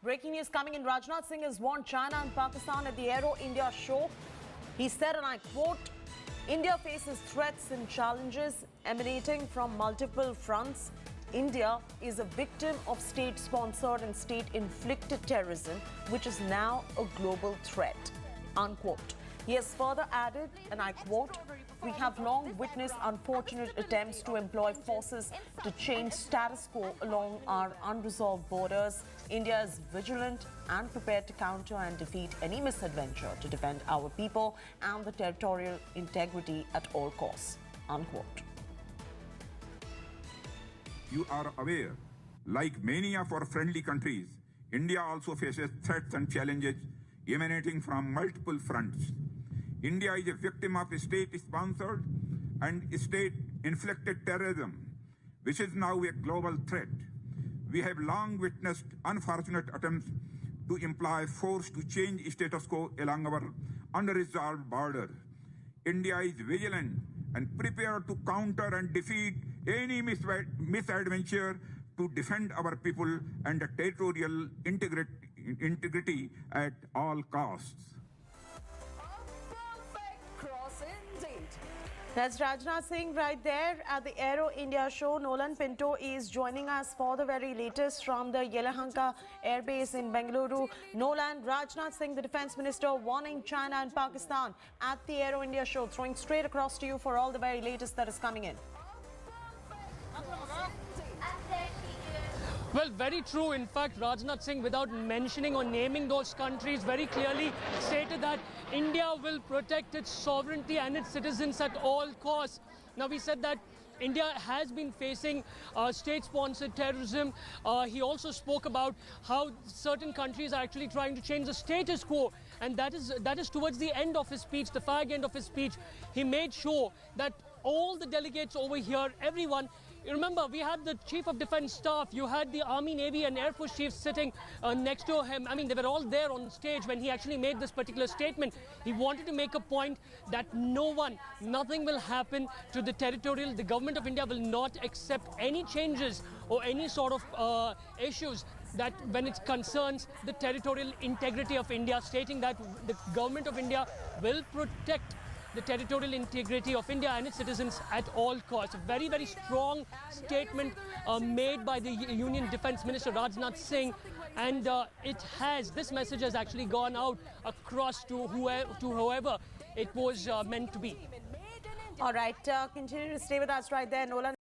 breaking news coming in. Rajnath Singh has warned China and Pakistan at the Aero India show. He said, and I quote, India faces threats and challenges emanating from multiple fronts. India is a victim of state-sponsored and state-inflicted terrorism, which is now a global threat, unquote. He has further added, and I quote, we have long witnessed unfortunate attempts to employ forces to change status quo along our unresolved borders. India is vigilant and prepared to counter and defeat any misadventure to defend our people and the territorial integrity at all costs, unquote. You are aware, like many of our friendly countries, India also faces threats and challenges emanating from multiple fronts. India is a victim of state-sponsored and state-inflicted terrorism, which is now a global threat. We have long witnessed unfortunate attempts to employ force to change status quo along our unresolved border. India is vigilant and prepared to counter and defeat any misadventure to defend our people and the territorial integrity at all costs. That's Rajnath Singh right there at the Aero India show. Nolan Pinto is joining us for the very latest from the Yelahanka Air Base in Bengaluru. Nolan, Rajnath Singh, the Defence Minister, warning China and Pakistan at the Aero India show. Throwing straight across to you for all the very latest that is coming in. Well, very true. In fact, Rajnath Singh, without mentioning or naming those countries, very clearly stated that India will protect its sovereignty and its citizens at all costs. Now, we said that India has been facing state-sponsored terrorism. He also spoke about how certain countries are actually trying to change the status quo. And that is towards the end of his speech, the fag end of his speech. He made sure that all the delegates over here, everyone, remember, we had the Chief of Defence Staff, you had the Army, Navy and Air Force chiefs sitting next to him. I mean, they were all there on stage when he actually made this particular statement. He wanted to make a point that nothing will happen to the territorial. The government of India will not accept any changes or any sort of issues that when it concerns the territorial integrity of India, stating that the government of India will protect the territorial integrity of India and its citizens at all costs. A very, very strong statement made by the Union Defence Minister Rajnath Singh, and this message has actually gone out across to whoever it was meant to be. All right, continue to stay with us right there, Nolan.